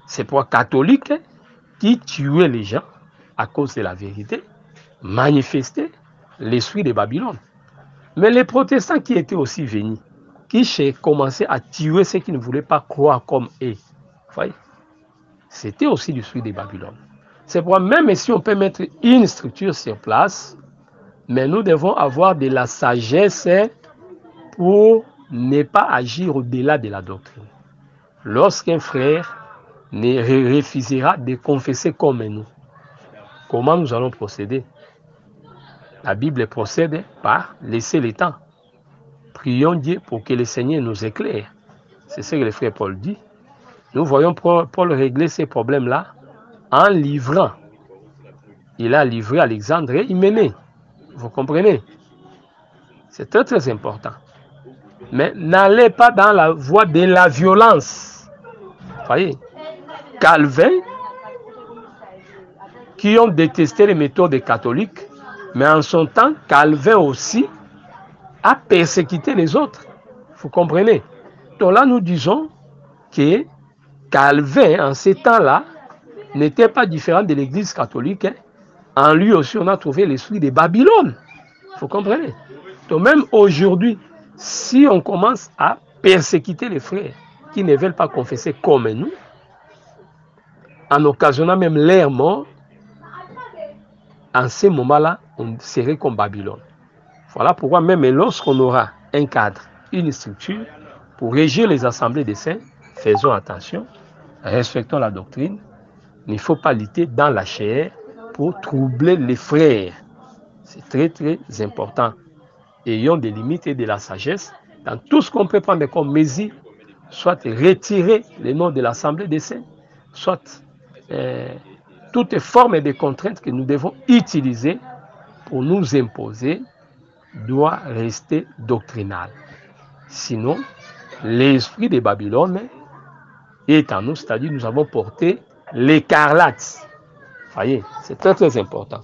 C'est pour les catholiques qui tuaient les gens à cause de la vérité, manifestaient l'esprit de Babylone. Mais les protestants qui étaient aussi venus, qui commençaient à tuer ceux qui ne voulaient pas croire comme eux, vous voyez, c'était aussi l'esprit de Babylone. C'est pourquoi même si on peut mettre une structure sur place, mais nous devons avoir de la sagesse pour ne pas agir au-delà de la doctrine. Lorsqu'un frère ne refusera de confesser comme nous, comment nous allons procéder? La Bible procède par laisser le temps. Prions Dieu pour que le Seigneur nous éclaire. C'est ce que le frère Paul dit. Nous voyons Paul régler ces problèmes-là en livrant. Il a livré Alexandre et Hyménée. Vous comprenez? C'est très très important. Mais n'allez pas dans la voie de la violence. Vous voyez? Calvin, qui ont détesté les méthodes des catholiques, mais en son temps, Calvin aussi a persécuté les autres. Vous comprenez? Donc là, nous disons que Calvin, en ces temps-là, n'était pas différent de l'Église catholique. En lui aussi, on a trouvé l'esprit de Babylone. Vous comprenez? Donc même aujourd'hui, si on commence à persécuter les frères qui ne veulent pas confesser comme nous, en occasionnant même leur mort, en ce moment-là, on serait comme Babylone. Voilà pourquoi même lorsqu'on aura un cadre, une structure, pour régir les assemblées des saints, faisons attention, respectons la doctrine. Il ne faut pas lutter dans la chair pour troubler les frères. C'est très très important. Ayons des limites et de la sagesse dans tout ce qu'on peut prendre comme mesure, soit retirer le nom de l'assemblée des saints, soit toutes formes de contraintes que nous devons utiliser pour nous imposer doit rester doctrinal. Sinon, l'esprit de Babylone est en nous, c'est-à-dire nous avons porté l'écarlate. Vous voyez, c'est très très important.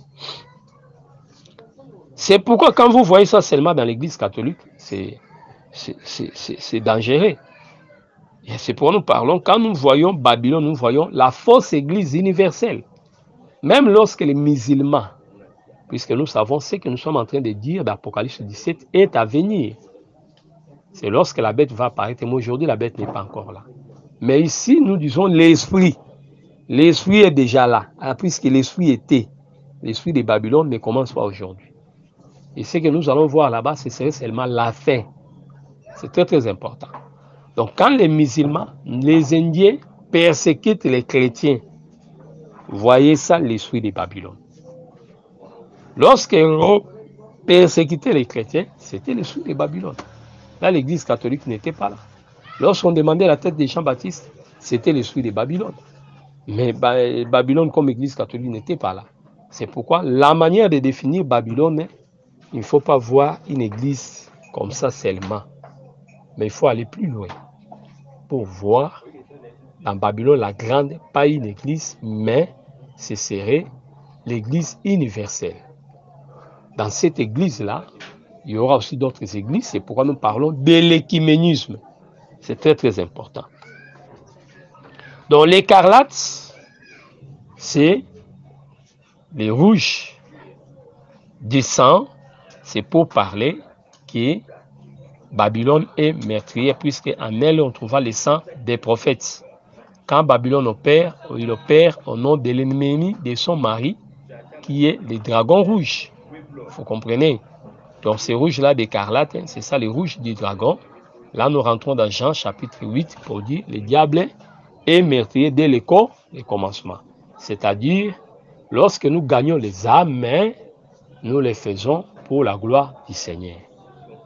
C'est pourquoi quand vous voyez ça seulement dans l'église catholique, c'est dangereux. Et c'est pourquoi nous parlons, quand nous voyons Babylone, nous voyons la fausse église universelle. Même lorsque les musulmans, puisque nous savons ce que nous sommes en train de dire d'Apocalypse 17 est à venir. C'est lorsque la bête va apparaître. Mais aujourd'hui, la bête n'est pas encore là. Mais ici, nous disons l'esprit. L'esprit est déjà là. Puisque l'esprit était, l'esprit de Babylone ne commence pas aujourd'hui. Et ce que nous allons voir là-bas, ce serait seulement la fin. C'est très très important. Donc quand les musulmans, les Indiens persécutent les chrétiens, voyez ça l'esprit de Babylone. Lorsque Rome persécutait les chrétiens, c'était l'esprit de Babylone. Là, l'église catholique n'était pas là. Lorsqu'on demandait la tête de Jean-Baptiste, c'était l'esprit de Babylone. Mais Babylone comme église catholique n'était pas là. C'est pourquoi la manière de définir Babylone, il ne faut pas voir une église comme ça seulement. Mais il faut aller plus loin pour voir dans Babylone la grande, pas une église, mais ce serait l'église universelle. Dans cette église-là, il y aura aussi d'autres églises. C'est pourquoi nous parlons de l'écuménisme. C'est très très important. Donc l'écarlate, c'est les rouges du sang. C'est pour parler que Babylone est meurtrière, puisque en elle on trouva le sang des prophètes. Quand Babylone opère, il opère au nom de l'ennemi de son mari, qui est le dragon rouge. Vous comprenez? Donc ces rouges-là d'écarlate, c'est ça les rouges du dragon. Là, nous rentrons dans Jean chapitre 8 pour dire le diable est meurtrier dès le commencement. C'est-à-dire, lorsque nous gagnons les âmes, nous les faisons pour la gloire du Seigneur.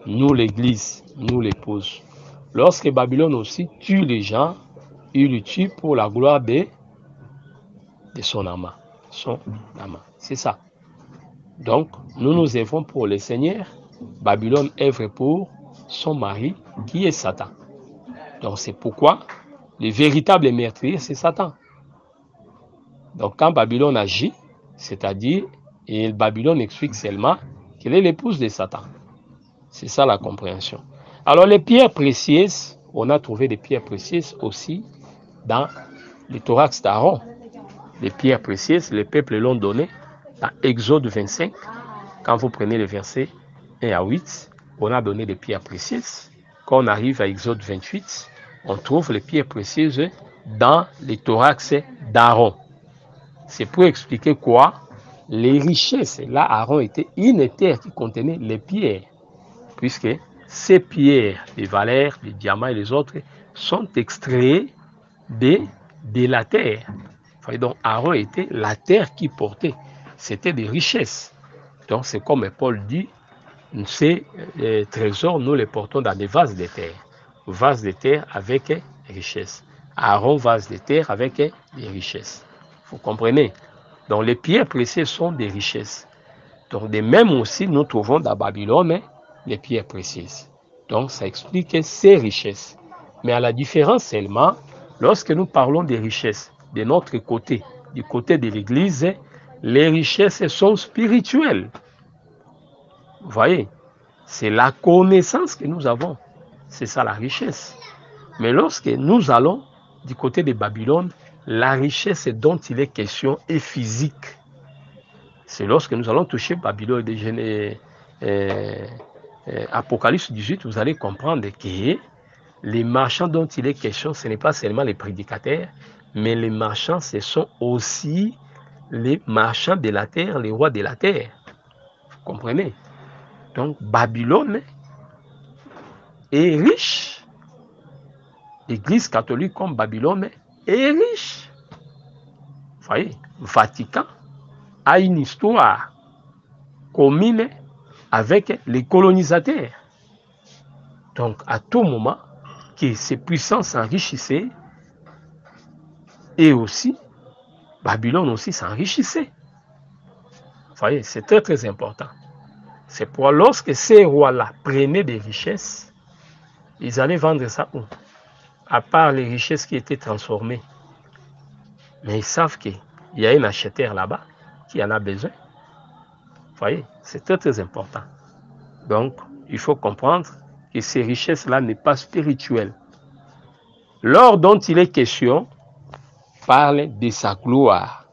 Nous, l'Église, nous l'épouse. Lorsque Babylone aussi tue les gens, il les tue pour la gloire de son amant. C'est ça. Donc, nous nous œuvrons pour le Seigneur. Babylone œuvre pour son mari, qui est Satan. Donc, c'est pourquoi le véritable meurtrier, c'est Satan. Donc, quand Babylone agit, c'est-à-dire, et Babylone explique seulement qu'elle est l'épouse de Satan. C'est ça la compréhension. Alors, les pierres précieuses, on a trouvé des pierres précieuses aussi dans le thorax d'Aaron. Les pierres précieuses, le peuple l'ont donné dans Exode 25. Quand vous prenez les versets 1 à 8, on a donné des pierres précieuses. Quand on arrive à Exode 28, on trouve les pierres précieuses dans le thorax d'Aaron. C'est pour expliquer quoi? Les richesses. Là, Aaron était une terre qui contenait les pierres, puisque ces pierres, les valeurs, les diamants et les autres, sont extraits de la terre. Donc, Aaron était la terre qui portait. C'était des richesses. Donc, c'est comme Paul dit, ces trésors, nous les portons dans des vases de terre. Vases de terre avec richesse. Aaron, vase de terre avec des richesses. Vous comprenez? Donc, les pierres précieuses sont des richesses. Donc, de même aussi, nous trouvons dans Babylone les pierres précieuses. Donc, ça explique ces richesses. Mais à la différence seulement, lorsque nous parlons des richesses de notre côté, du côté de l'Église, les richesses sont spirituelles. Vous voyez, c'est la connaissance que nous avons. C'est ça la richesse. Mais lorsque nous allons du côté de Babylone, la richesse dont il est question est physique. C'est lorsque nous allons toucher Babylone, Apocalypse 18, vous allez comprendre que les marchands dont il est question, ce n'est pas seulement les prédicateurs, mais les marchands, ce sont aussi les marchands de la terre, les rois de la terre. Vous comprenez? Donc, Babylone est riche. L'Église catholique comme Babylone est riche. Vous voyez, Vatican a une histoire commune avec les colonisateurs. Donc, à tout moment, que ces puissances s'enrichissaient, et aussi, Babylone aussi s'enrichissait. Vous voyez, c'est très très important. C'est pourquoi lorsque ces rois-là prenaient des richesses, ils allaient vendre ça où? À part les richesses qui étaient transformées. Mais ils savent qu'il y a un acheteur là-bas qui en a besoin. Vous voyez, c'est très très important. Donc, il faut comprendre que ces richesses-là n'est pas spirituelles. L'or dont il est question parle de sa gloire.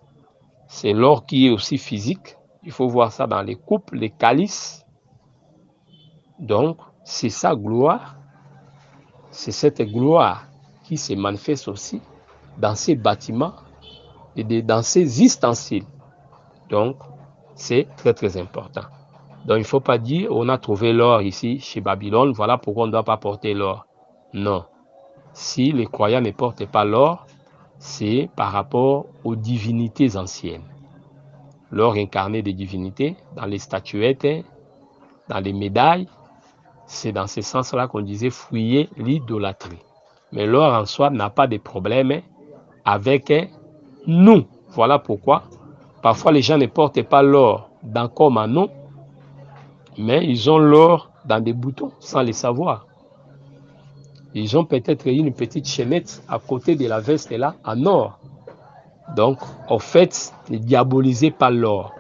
C'est l'or qui est aussi physique. Il faut voir ça dans les coupes, les calices. Donc, c'est sa gloire. C'est cette gloire qui se manifeste aussi dans ces bâtiments et dans ces ustensiles. Donc, c'est très très important. Donc, il ne faut pas dire, on a trouvé l'or ici, chez Babylone, voilà pourquoi on ne doit pas porter l'or. Non. Si les croyants ne portent pas l'or, c'est par rapport aux divinités anciennes. L'or incarné des divinités, dans les statuettes, dans les médailles, c'est dans ce sens-là qu'on disait fouiller l'idolâtrie. Mais l'or en soi n'a pas de problème avec nous. Voilà pourquoi parfois les gens ne portent pas l'or dans comme anneau, mais ils ont l'or dans des boutons sans le savoir. Ils ont peut-être une petite chaînette à côté de la veste là en or. Donc, en fait, ne diabolisez pas l'or,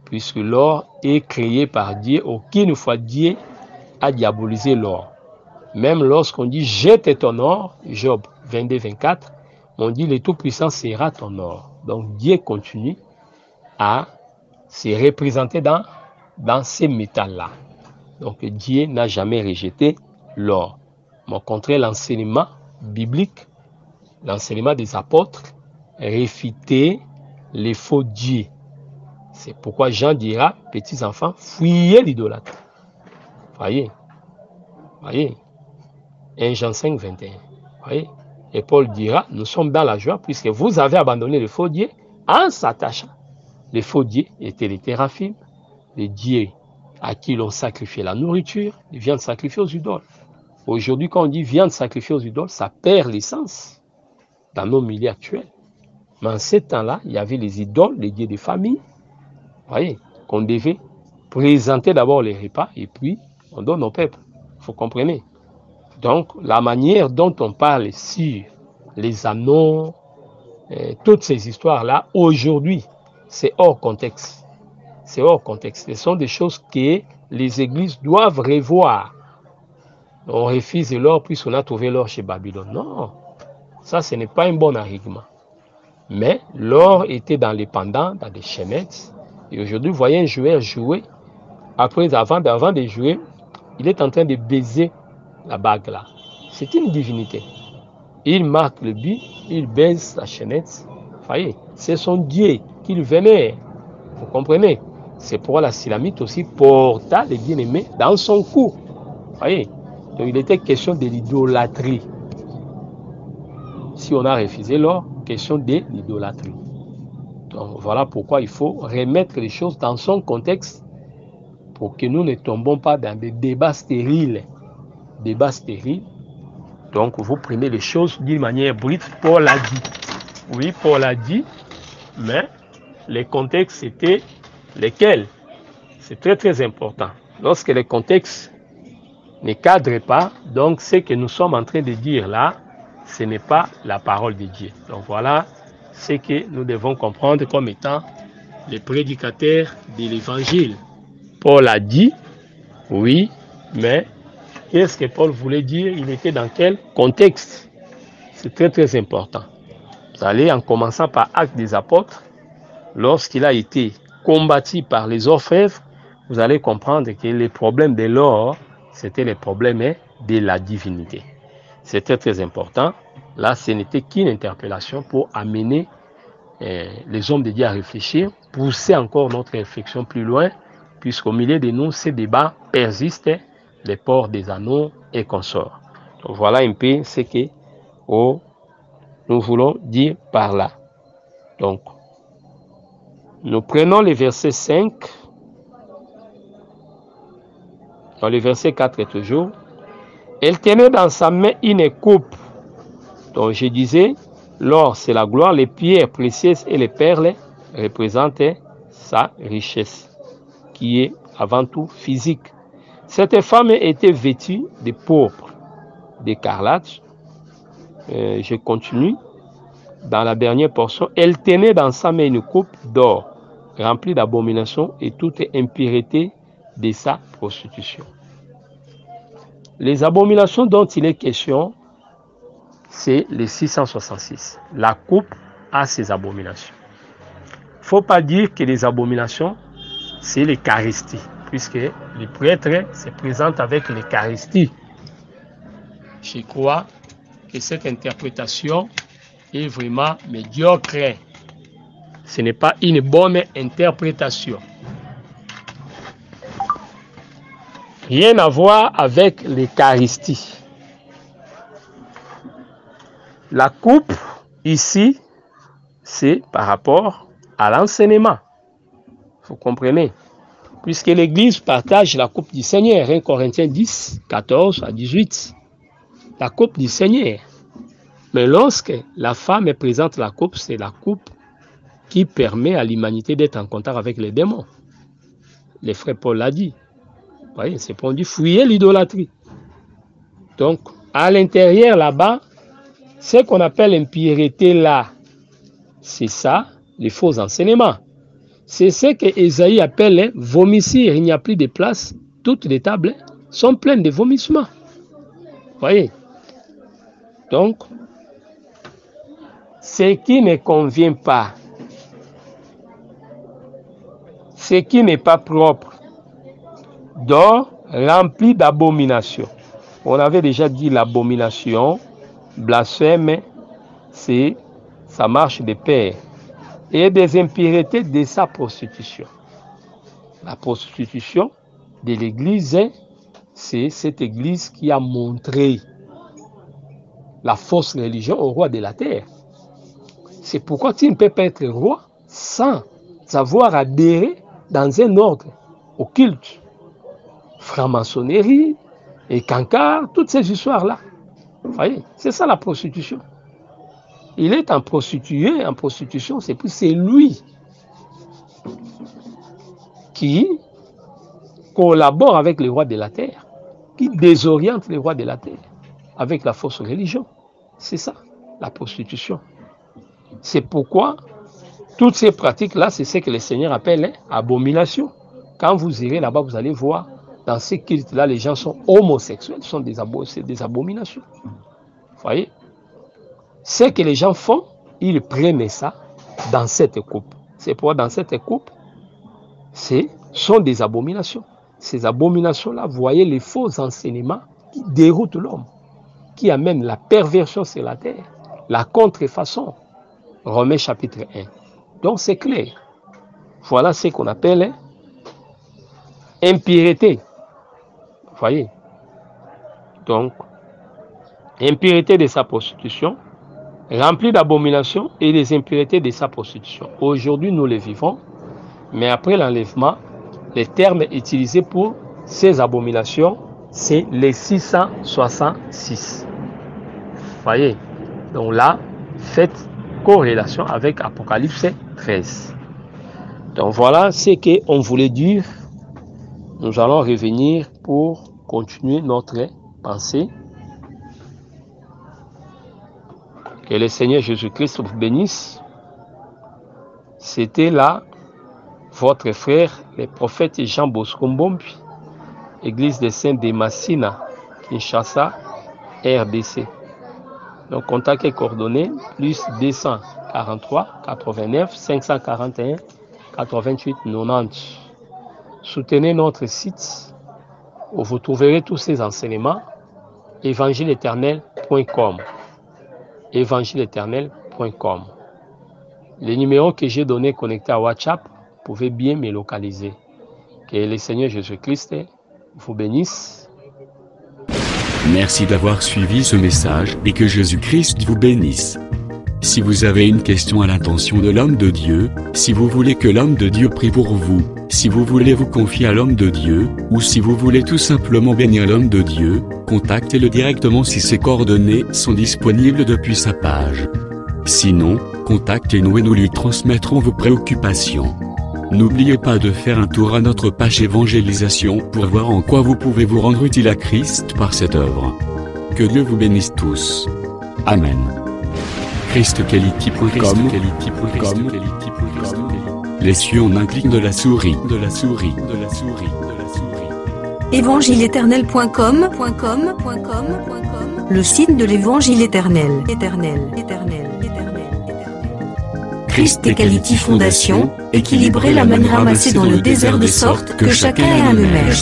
puisque l'or est créé par Dieu. Aucune fois Dieu a diabolisé l'or. Même lorsqu'on dit jette ton or, Job 22, 24, on dit le Tout-Puissant sera ton or. Donc Dieu continue à se représenter dans ces métals-là. Donc Dieu n'a jamais rejeté l'or. Mais au contraire, l'enseignement biblique, l'enseignement des apôtres, réfutait les faux dieux. C'est pourquoi Jean dira, petits enfants, fuyez l'idolâtre. Voyez. 1 Jean 5, 21. Voyez. Et Paul dira, nous sommes dans la joie puisque vous avez abandonné les faux dieux en s'attachant. Les faux dieux étaient les téraphimes, les dieux à qui l'on sacrifiait la nourriture, les viandes sacrifiées aux idoles. Aujourd'hui, quand on dit viande sacrifiée aux idoles, ça perd l'essence dans nos milieux actuels. Mais en ce temps-là, il y avait les idoles, les dieux des familles. Voyez, qu'on devait présenter d'abord les repas et puis on donne au peuple. Vous comprenez? Donc, la manière dont on parle sur les anneaux, toutes ces histoires-là, aujourd'hui, c'est hors contexte. C'est hors contexte. Ce sont des choses que les églises doivent revoir. On refuse l'or puisqu'on a trouvé l'or chez Babylone. Non, ça, ce n'est pas un bon argument. Mais l'or était dans les pendants, dans des chaînettes. Et aujourd'hui, vous voyez un joueur jouer. Après, avant de jouer, il est en train de baiser la bague là. C'est une divinité. Il marque le but, il baise la chaînette. Vous voyez, c'est son Dieu qu'il vénère. Vous comprenez? C'est pourquoi la Silamite aussi porta les bien-aimés dans son cou. Vous voyez? Donc il était question de l'idolâtrie. Si on a refusé l'or, question de l'idolâtrie. Donc voilà pourquoi il faut remettre les choses dans son contexte pour que nous ne tombons pas dans des débats stériles. Débats stériles. Donc vous prenez les choses d'une manière brute. Paul l'a dit. Oui, Paul l'a dit, mais les contextes étaient lesquels? C'est très très important. Lorsque les contextes ne cadrent pas, donc ce que nous sommes en train de dire là, ce n'est pas la parole de Dieu. Donc voilà ce que nous devons comprendre comme étant les prédicateurs de l'évangile. Paul a dit, oui, mais qu'est-ce que Paul voulait dire? Il était dans quel contexte? C'est très très important. Vous allez en commençant par Actes des Apôtres, lorsqu'il a été combattu par les orfèvres, vous allez comprendre que les problèmes de l'or, c'était les problèmes de la divinité. C'était très important. Là, ce n'était qu'une interpellation pour amener les hommes de Dieu à réfléchir, pousser encore notre réflexion plus loin, puisqu'au milieu de nous, ces débats persistent, les ports des anneaux et consorts. Donc voilà un peu ce que nous voulons dire par là. Donc, nous prenons le verset 5, dans le verset 4 toujours. Elle tenait dans sa main une coupe. Donc je disais, l'or c'est la gloire, les pierres précieuses et les perles représentent sa richesse, qui est avant tout physique. Cette femme était vêtue de pourpre, d'écarlate. Je continue. Dans la dernière portion, elle tenait dans sa main une coupe d'or, remplie d'abominations et toute impureté de sa prostitution. Les abominations dont il est question, c'est les 666. La coupe a ses abominations. Il ne faut pas dire que les abominations, c'est l'Eucharistie, puisque les prêtres se présentent avec l'Eucharistie. Je crois que cette interprétation est vraiment médiocre. Ce n'est pas une bonne interprétation. Rien à voir avec l'Eucharistie. La coupe, ici, c'est par rapport à l'enseignement. Vous comprenez? Puisque l'Église partage la coupe du Seigneur. 1 Corinthiens 10, 14 à 18. La coupe du Seigneur. Mais lorsque la femme présente la coupe, c'est la coupe qui permet à l'humanité d'être en contact avec les démons. Le frère Paul l'a dit. Vous voyez, c'est pour dire fuyez l'idolâtrie. Donc, à l'intérieur, là-bas, ce qu'on appelle l'impureté là, c'est ça, les faux enseignements. C'est ce que Ésaïe appelle vomissir. Il n'y a plus de place. Toutes les tables sont pleines de vomissements. Vous voyez? Donc, ce qui ne convient pas, ce qui n'est pas propre, d'or rempli d'abomination. On avait déjà dit l'abomination, blasphème, c'est ça marche de pair. Et des impuretés de sa prostitution. La prostitution de l'Église, c'est cette Église qui a montré la fausse religion au roi de la terre. C'est pourquoi tu ne peux pas être roi sans avoir adhéré dans un ordre occulte. Franc-maçonnerie et cancard, toutes ces histoires-là. Vous voyez, c'est ça la prostitution. Il est en prostitué, en prostitution, c'est lui qui collabore avec les rois de la terre, qui désoriente les rois de la terre avec la fausse religion. C'est ça, la prostitution. C'est pourquoi toutes ces pratiques-là, c'est ce que le Seigneur appelle abomination. Quand vous irez là-bas, vous allez voir, dans ces cultes-là, les gens sont homosexuels, sont des abominations. Vous voyez? Ce que les gens font, ils prennent ça dans cette coupe. C'est pourquoi dans cette coupe, sont des abominations. Ces abominations-là, vous voyez les faux enseignements qui déroutent l'homme, qui amènent la perversion sur la terre, la contrefaçon. Romains chapitre 1. Donc c'est clair. Voilà ce qu'on appelle impureté. Vous voyez? Donc, impureté de sa prostitution, rempli d'abominations et des impuretés de sa prostitution. Aujourd'hui, nous les vivons, mais après l'enlèvement, les termes utilisés pour ces abominations, c'est les 666. Vous voyez? Donc là, faites corrélation avec Apocalypse 13. Donc voilà ce qu'on voulait dire. Nous allons revenir pour continuer notre pensée. Que le Seigneur Jésus-Christ vous bénisse. C'était là votre frère, le prophète Jean Bosco Mbombi, Église des Saints de Massina, Kinshasa, RDC. Donc, contact et coordonnées, plus 243 89 541 88 90. Soutenez notre site où vous trouverez tous ces enseignements, évangile-éternel.com. évangile-éternel.com. Les numéros que j'ai donnés connectés à WhatsApp, vous pouvez bien me localiser. Que le Seigneur Jésus-Christ vous bénisse. Merci d'avoir suivi ce message et que Jésus-Christ vous bénisse. Si vous avez une question à l'intention de l'homme de Dieu, si vous voulez que l'homme de Dieu prie pour vous, si vous voulez vous confier à l'homme de Dieu, ou si vous voulez tout simplement bénir l'homme de Dieu, contactez-le directement si ses coordonnées sont disponibles depuis sa page. Sinon, contactez-nous et nous lui transmettrons vos préoccupations. N'oubliez pas de faire un tour à notre page évangélisation pour voir en quoi vous pouvez vous rendre utile à Christ par cette œuvre. Que Dieu vous bénisse tous. Amen. ChristQuality.com. Les cieux en un clic de la souris. Évangile-éternel.com. Le site de l'Évangile éternel. ChristQuality Fondation, équilibrer la manne ramassée dans le désert de sorte que chacun ait un email.